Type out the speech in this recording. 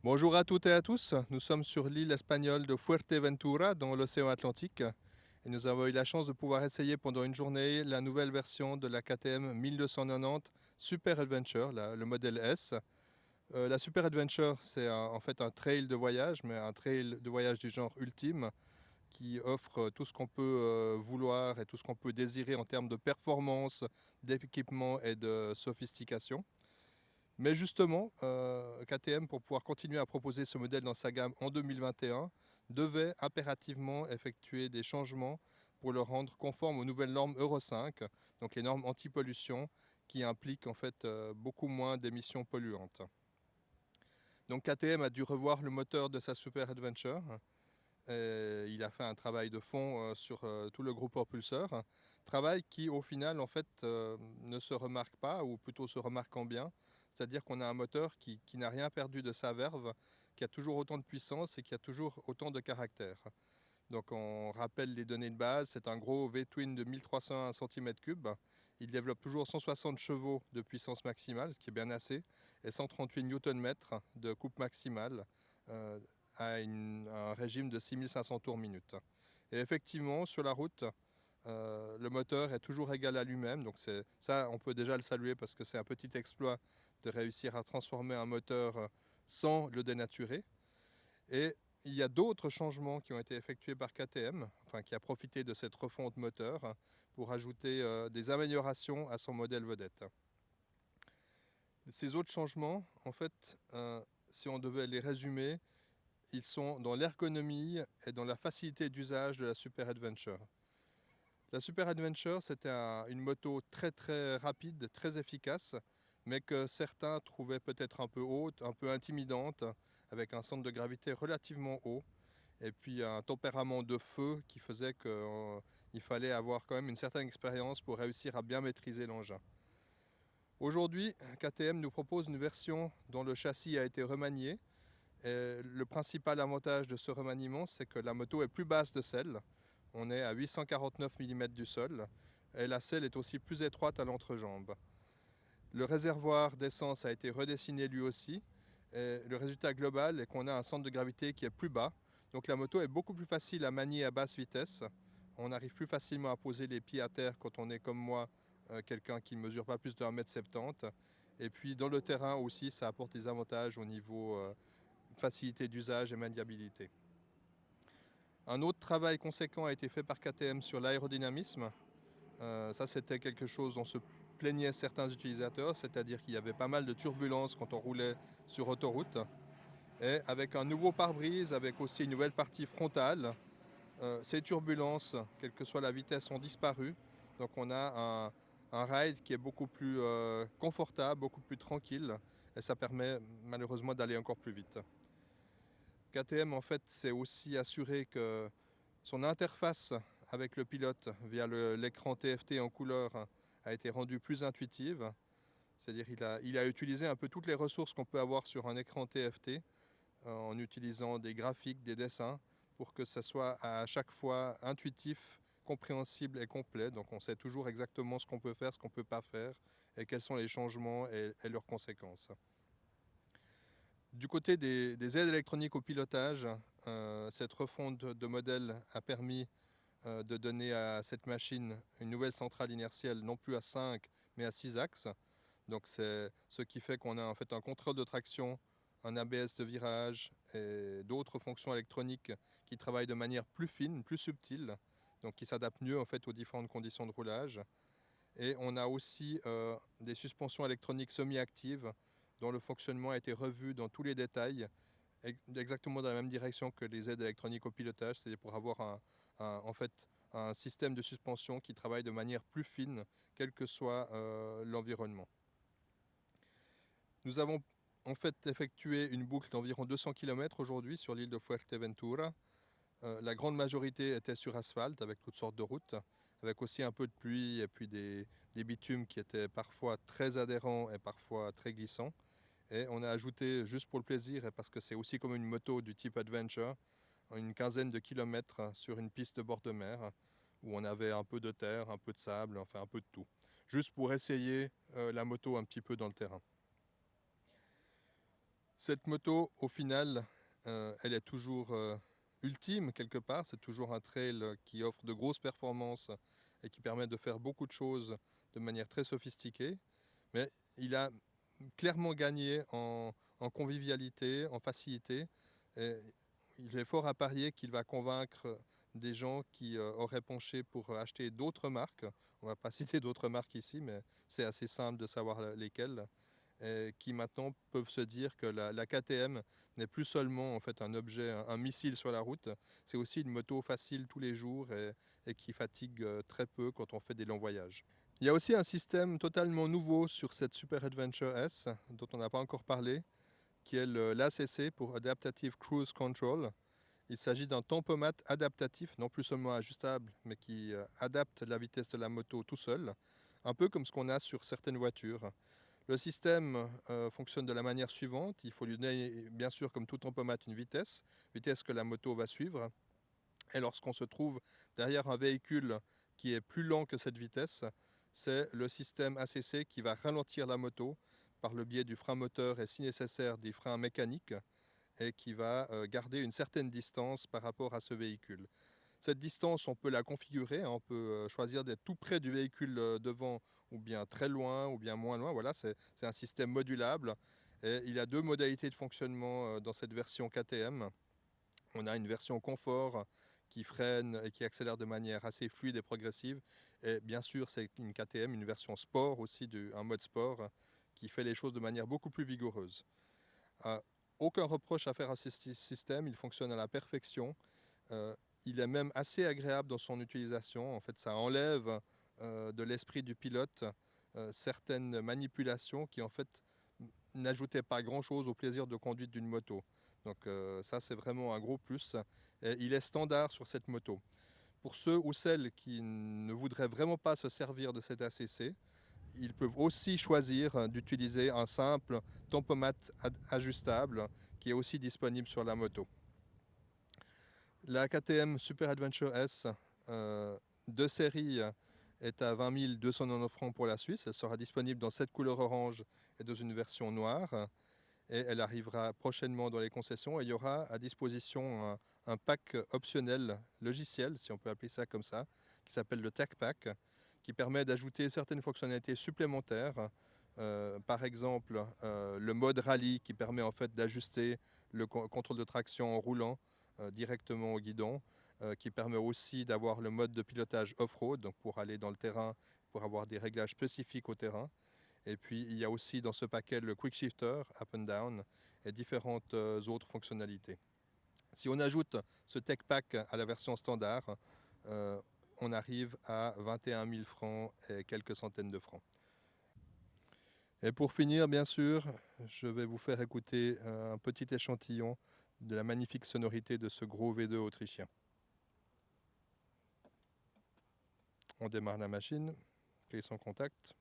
Bonjour à toutes et à tous, nous sommes sur l'île espagnole de Fuerteventura dans l'océan Atlantique et nous avons eu la chance de pouvoir essayer pendant une journée la nouvelle version de la KTM 1290 Super Adventure, le modèle S. La Super Adventure, c'est en fait un trail de voyage, mais un trail de voyage du genre ultime qui offre tout ce qu'on peut vouloir et tout ce qu'on peut désirer en termes de performance, d'équipement et de sophistication. Mais justement, KTM, pour pouvoir continuer à proposer ce modèle dans sa gamme en 2021, devait impérativement effectuer des changements pour le rendre conforme aux nouvelles normes Euro 5, donc les normes anti-pollution, qui impliquent en fait beaucoup moins d'émissions polluantes. Donc KTM a dû revoir le moteur de sa Super Adventure. Et il a fait un travail de fond sur tout le groupe propulseur, travail qui au final en fait ne se remarque pas, ou plutôt se remarque en bien, c'est-à-dire qu'on a un moteur qui n'a rien perdu de sa verve, qui a toujours autant de puissance et qui a toujours autant de caractère. Donc on rappelle les données de base, c'est un gros V-twin de 1301 cm3. Il développe toujours 160 chevaux de puissance maximale, ce qui est bien assez, et 138 Nm de coupe maximale euh, à un régime de 6500 tours minute. Et effectivement, sur la route, le moteur est toujours égal à lui-même. Donc ça, on peut déjà le saluer parce que c'est un petit exploit de réussir à transformer un moteur sans le dénaturer. Et il y a d'autres changements qui ont été effectués par KTM, enfin qui a profité de cette refonte moteur pour ajouter des améliorations à son modèle vedette. Ces autres changements, en fait, si on devait les résumer, ils sont dans l'ergonomie et dans la facilité d'usage de la Super Adventure. La Super Adventure, c'était une moto très très rapide, très efficace, mais que certains trouvaient peut-être un peu haute, un peu intimidante, avec un centre de gravité relativement haut, et puis un tempérament de feu qui faisait qu'il fallait avoir quand même une certaine expérience pour réussir à bien maîtriser l'engin. Aujourd'hui, KTM nous propose une version dont le châssis a été remanié. Et le principal avantage de ce remaniement, c'est que la moto est plus basse de selle. On est à 849 mm du sol. Et la selle est aussi plus étroite à l'entrejambe. Le réservoir d'essence a été redessiné lui aussi. Et le résultat global est qu'on a un centre de gravité qui est plus bas. Donc la moto est beaucoup plus facile à manier à basse vitesse. On arrive plus facilement à poser les pieds à terre quand on est comme moi, quelqu'un qui ne mesure pas plus de 1,70 m. Et puis dans le terrain aussi, ça apporte des avantages au niveau facilité d'usage et maniabilité. Un autre travail conséquent a été fait par KTM sur l'aérodynamisme. Ça, c'était quelque chose dont se plaignaient certains utilisateurs, c'est-à-dire qu'il y avait pas mal de turbulences quand on roulait sur autoroute. Et avec un nouveau pare-brise, avec aussi une nouvelle partie frontale, ces turbulences, quelle que soit la vitesse, ont disparu. Donc on a un ride qui est beaucoup plus confortable, beaucoup plus tranquille, et ça permet malheureusement d'aller encore plus vite. KTM en fait s'est aussi assuré que son interface avec le pilote via l'écran TFT en couleur a été rendue plus intuitive. C'est-à-dire qu'il a utilisé un peu toutes les ressources qu'on peut avoir sur un écran TFT en utilisant des graphiques, des dessins, pour que ce soit à chaque fois intuitif, compréhensible et complet. Donc on sait toujours exactement ce qu'on peut faire, ce qu'on ne peut pas faire, et quels sont les changements et leurs conséquences. Du côté des aides électroniques au pilotage, cette refonte de modèle a permis de donner à cette machine une nouvelle centrale inertielle, non plus à 5 mais à 6 axes. Donc c'est ce qui fait qu'on a en fait un contrôle de traction, un ABS de virage et d'autres fonctions électroniques qui travaillent de manière plus fine, plus subtile, donc qui s'adaptent mieux en fait aux différentes conditions de roulage. Et on a aussi des suspensions électroniques semi-actives dont le fonctionnement a été revu dans tous les détails, exactement dans la même direction que les aides électroniques au pilotage, c'est-à-dire pour avoir en fait, un système de suspension qui travaille de manière plus fine, quel que soit l'environnement. Nous avons en fait effectué une boucle d'environ 200 km aujourd'hui sur l'île de Fuerteventura. La grande majorité était sur asphalte avec toutes sortes de routes, avec aussi un peu de pluie et puis des bitumes qui étaient parfois très adhérents et parfois très glissants. Et on a ajouté, juste pour le plaisir, et parce que c'est aussi comme une moto du type Adventure, une quinzaine de kilomètres sur une piste de bord de mer, où on avait un peu de terre, un peu de sable, enfin un peu de tout. Juste pour essayer la moto un petit peu dans le terrain. Cette moto, au final, elle est toujours ultime quelque part. C'est toujours un trail qui offre de grosses performances et qui permet de faire beaucoup de choses de manière très sophistiquée. Mais il a clairement gagné en convivialité, en facilité. Et il est fort à parier qu'il va convaincre des gens qui auraient penché pour acheter d'autres marques. On ne va pas citer d'autres marques ici, mais c'est assez simple de savoir lesquelles. Et qui maintenant peuvent se dire que la KTM n'est plus seulement en fait un objet, un missile sur la route, c'est aussi une moto facile tous les jours et qui fatigue très peu quand on fait des longs voyages. Il y a aussi un système totalement nouveau sur cette Super Adventure S, dont on n'a pas encore parlé, qui est l'ACC pour Adaptative Cruise Control. Il s'agit d'un tempomate adaptatif, non plus seulement ajustable, mais qui adapte la vitesse de la moto tout seul, un peu comme ce qu'on a sur certaines voitures. Le système fonctionne de la manière suivante. Il faut lui donner, bien sûr, comme tout tempomate, une vitesse que la moto va suivre. Et lorsqu'on se trouve derrière un véhicule qui est plus lent que cette vitesse, c'est le système ACC qui va ralentir la moto par le biais du frein moteur et, si nécessaire, des freins mécaniques et qui va garder une certaine distance par rapport à ce véhicule. Cette distance, on peut la configurer, hein, on peut choisir d'être tout près du véhicule devant ou bien très loin ou bien moins loin. Voilà, c'est un système modulable et il y a deux modalités de fonctionnement dans cette version KTM. On a une version confort qui freine et qui accélère de manière assez fluide et progressive. Et bien sûr, c'est une KTM, une version sport aussi, un mode sport qui fait les choses de manière beaucoup plus vigoureuse. Euh, Aucun reproche à faire à ce système, il fonctionne à la perfection. Euh, il est même assez agréable dans son utilisation. En fait, ça enlève de l'esprit du pilote certaines manipulations qui en fait n'ajoutaient pas grand-chose au plaisir de conduite d'une moto. Donc ça, c'est vraiment un gros plus. Et il est standard sur cette moto. Pour ceux ou celles qui ne voudraient vraiment pas se servir de cet ACC, ils peuvent aussi choisir d'utiliser un simple tempomate ajustable qui est aussi disponible sur la moto. La KTM Super Adventure S de série est à 20 299 francs pour la Suisse. Elle sera disponible dans cette couleur orange et dans une version noire. Et elle arrivera prochainement dans les concessions. Et il y aura à disposition un pack optionnel logiciel, si on peut appeler ça comme ça, qui s'appelle le Tech Pack, qui permet d'ajouter certaines fonctionnalités supplémentaires. Par exemple, le mode rallye qui permet en fait d'ajuster le contrôle de traction en roulant directement au guidon, qui permet aussi d'avoir le mode de pilotage off-road, donc pour aller dans le terrain, pour avoir des réglages spécifiques au terrain. Et puis il y a aussi dans ce paquet le quick shifter, up and down, et différentes autres fonctionnalités. Si on ajoute ce tech pack à la version standard, on arrive à 21 000 francs et quelques centaines de francs. Et pour finir, bien sûr, je vais vous faire écouter un petit échantillon de la magnifique sonorité de ce gros V2 autrichien. On démarre la machine, clé sans contact.